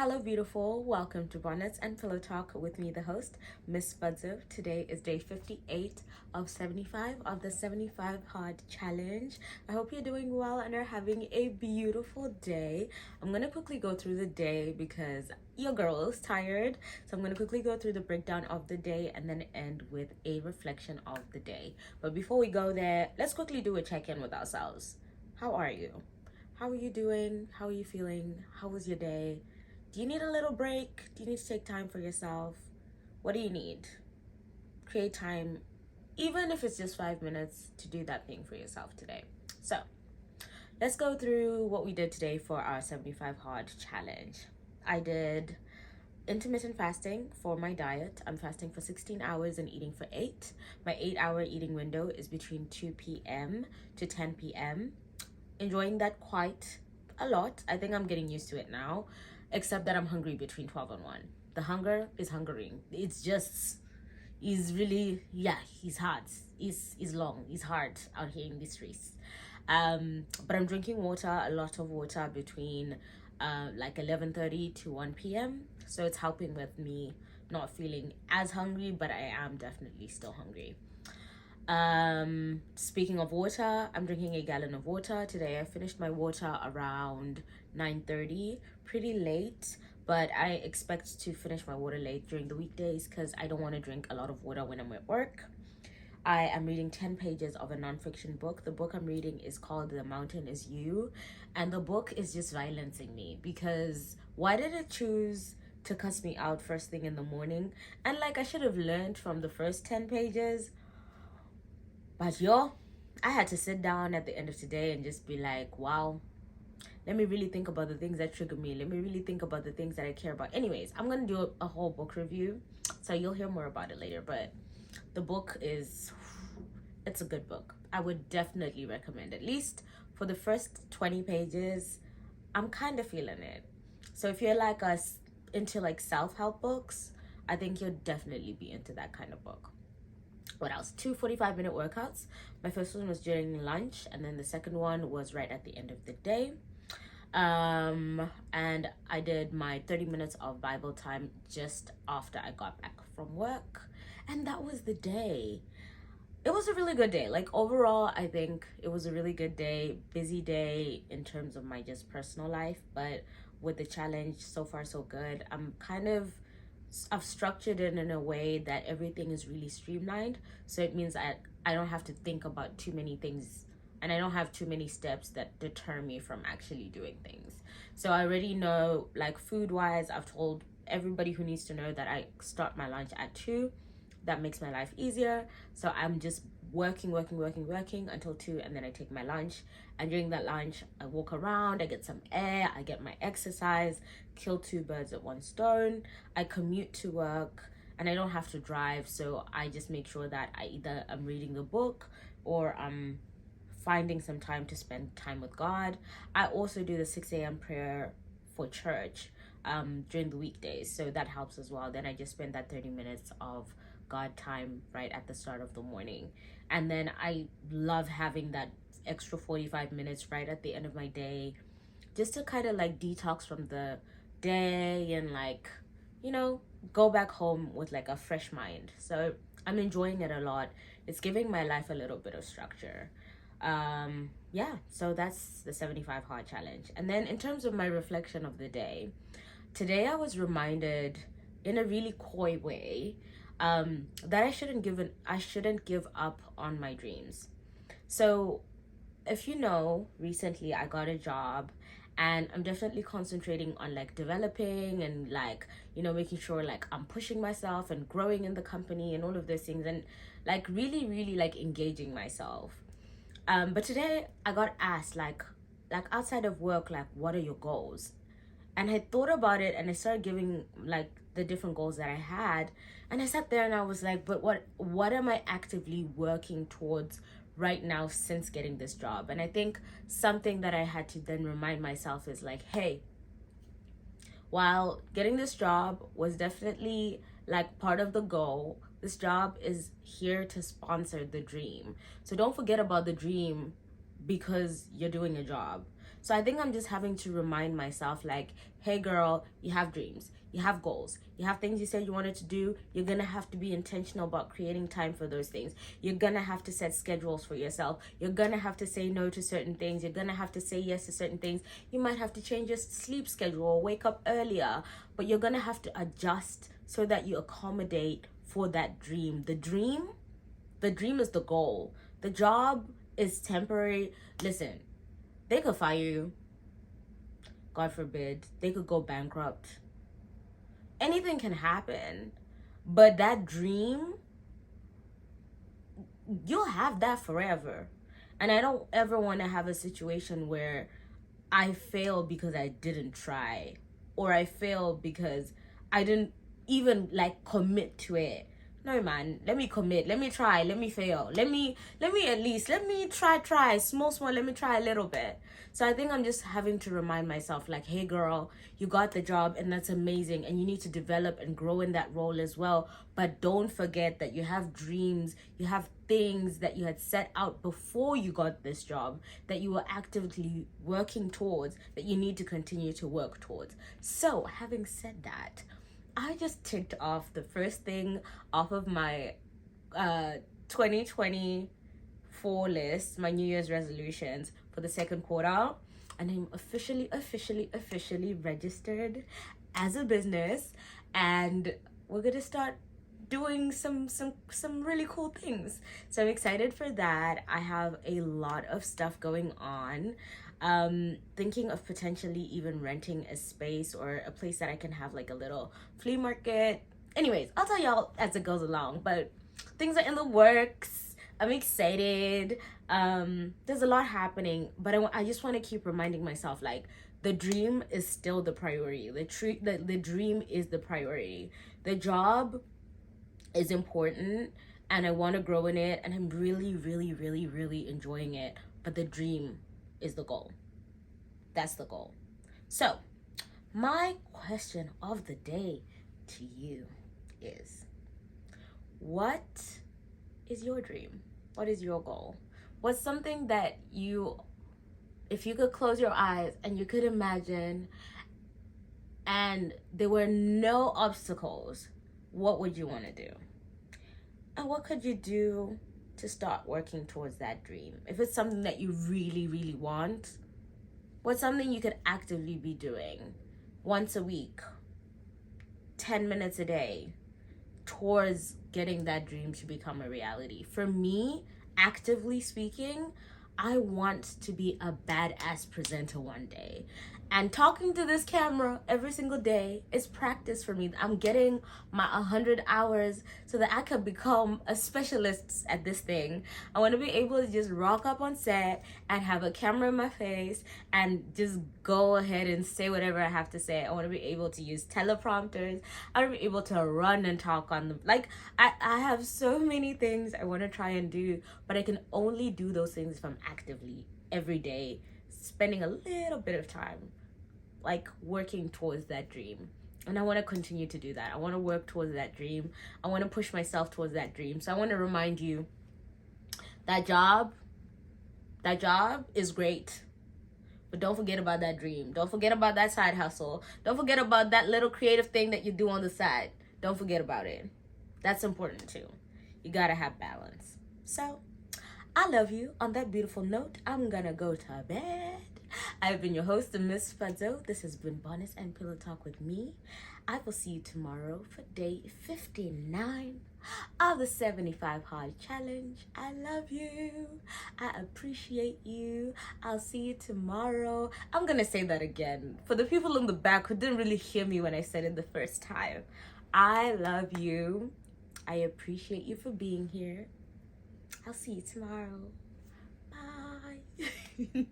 Hello, beautiful. Welcome to Bonnets and Pillow Talk with me, the host, Miss Fudzo. Today is day 58 of 75 of the 75 Hard Challenge. I hope you're doing well and are having a beautiful day. I'm going to quickly go through the day because your girl is tired. So I'm going to quickly go through the breakdown of the day and then end with a reflection of the day. But before we go there, let's quickly do a check-in with ourselves. How are you? How are you doing? How are you feeling? How was your day? Do you need a little break? Do you need to take time for yourself? What do you need? Create time, even if it's just 5 minutes, to do that thing for yourself today. So, let's go through what we did today for our 75 Hard Challenge. I did intermittent fasting for my diet. I'm fasting for 16 hours and eating for 8. My 8-hour eating window is between 2 p.m. to 10 p.m. Enjoying that quite a lot. I think I'm getting used to it now, except that I'm hungry between 12 and 1. The hunger is hungering. It's just, he's really, he's hard. He's long. He's hard out here in the streets. But I'm drinking water, a lot of water between like 11:30 to 1 p.m. So it's helping with me not feeling as hungry, but I am definitely still hungry. Speaking of water, I'm drinking a gallon of water today. I finished my water around 9:30, pretty late, but I expect to finish my water late during the weekdays because I don't want to drink a lot of water when I'm at work. I am reading 10 pages of a nonfiction book. The book I'm reading is called The Mountain Is You, and the book is just violencing me because why did it choose to cuss me out first thing in the morning? And like, I should have learned from the first 10 pages. But I had to sit down at the end of today and just be like, wow, let me really think about the things that trigger me. Let me really think about the things that I care about. Anyways, I'm going to do a whole book review. So you'll hear more about it later. But the book it's a good book. I would definitely recommend, at least for the first 20 pages, I'm kind of feeling it. So if you're like us into like self-help books, I think you'll definitely be into that kind of book. What else? 2 45-minute workouts. My first one was during lunch, and then the second one was right at the end of the day. And I did my 30 minutes of Bible time just after I got back from work, and that was the day. It was a really good day. Like, overall, I think it was a really good day. Busy day in terms of my just personal life, but with the challenge, so far so good. I've structured it in a way that everything is really streamlined. So it means I don't have to think about too many things, and I don't have too many steps that deter me from actually doing things. So I already know, like, food wise, I've told everybody who needs to know that I start my lunch at 2. That makes my life easier. So I'm just working until 2, and then I take my lunch. And during that lunch, I walk around, I get some air, I get my exercise, kill 2 birds at 1 stone. I commute to work, and I don't have to drive, so I just make sure that I'm reading a book or I'm finding some time to spend time with God. I also do the 6 a.m. prayer for church during the weekdays, so that helps as well. Then I just spend that 30 minutes of God time right at the start of the morning. And then I love having that extra 45 minutes right at the end of my day just to kind of like detox from the day and like, go back home with like a fresh mind. So I'm enjoying it a lot. It's giving my life a little bit of structure. So that's the 75 Hard Challenge. And then in terms of my reflection of the day, today I was reminded in a really coy way that I shouldn't give up on my dreams. So if you know, recently I got a job, and I'm definitely concentrating on like developing and like, making sure like I'm pushing myself and growing in the company and all of those things, and like really like engaging myself. But today I got asked like outside of work, like, what are your goals? And I thought about it, and I started giving like the different goals that I had, and I sat there and I was like, but what am I actively working towards right now since getting this job? And I think something that I had to then remind myself is like, hey, while getting this job was definitely like part of the goal, this job is here to sponsor the dream. So don't forget about the dream because you're doing a job. So I think I'm just having to remind myself, like, hey girl, you have dreams, you have goals, you have things you said you wanted to do. You're gonna have to be intentional about creating time for those things. You're gonna have to set schedules for yourself. You're gonna have to say no to certain things. You're gonna have to say yes to certain things. You might have to change your sleep schedule or wake up earlier, but you're gonna have to adjust so that you accommodate for that dream. The dream is the goal. The job is temporary. Listen, they could fire you. God forbid. They could go bankrupt. Anything can happen. But that dream, you'll have that forever. And I don't ever want to have a situation where I fail because I didn't try, or I fail because I didn't even like commit to it. No man, let me commit, let me try, let me fail, let me try small, let me try a little bit. So I think I'm just having to remind myself, like, hey girl, you got the job and that's amazing, and you need to develop and grow in that role as well, but don't forget that you have dreams, you have things that you had set out before you got this job that you were actively working towards, that you need to continue to work towards. So having said that, I just ticked off the first thing off of my 2024 list, my New Year's resolutions for the second quarter, and I'm officially registered as a business, and we're gonna start doing some really cool things. So I'm excited for that. I have a lot of stuff going on. Thinking of potentially even renting a space or a place that I can have like a little flea market. Anyways, I'll tell y'all as it goes along, but things are in the works. I'm excited. There's a lot happening, but I just want to keep reminding myself, like, the dream is still the priority. The dream is the priority. The job is important, and I want to grow in it, and I'm really enjoying it, but the dream is the goal. That's the goal. So my question of the day to you is, what is your dream? What is your goal? What's something that you, if you could close your eyes and you could imagine and there were no obstacles, what would you want to do? And what could you do to start working towards that dream? If it's something that you really want, what's something you could actively be doing once a week, 10 minutes a day, towards getting that dream to become a reality? For me, actively speaking, I want to be a badass presenter one day. And talking to this camera every single day is practice for me. I'm getting my 100 hours so that I could become a specialist at this thing. I want to be able to just rock up on set and have a camera in my face and just go ahead and say whatever I have to say. I want to be able to use teleprompters. I want to be able to run and talk on them. Like, I have so many things I want to try and do, but I can only do those things if I'm actively every day spending a little bit of time like working towards that dream. And I want to continue to do that. I want to work towards that dream. I want to push myself towards that dream. So I want to remind you, that job is great, but don't forget about that dream. Don't forget about that side hustle. Don't forget about that little creative thing that you do on the side. Don't forget about it. That's important too. You gotta have balance. So I love you. On that beautiful note, I'm gonna go to bed. I've been your host, Miss Fazzo. This has been Bonus and Pillow Talk with me. I will see you tomorrow for day 59 of the 75 Hard Challenge. I love you. I appreciate you. I'll see you tomorrow. I'm gonna say that again for the people in the back who didn't really hear me when I said it the first time. I love you. I appreciate you for being here. I'll see you tomorrow. Bye.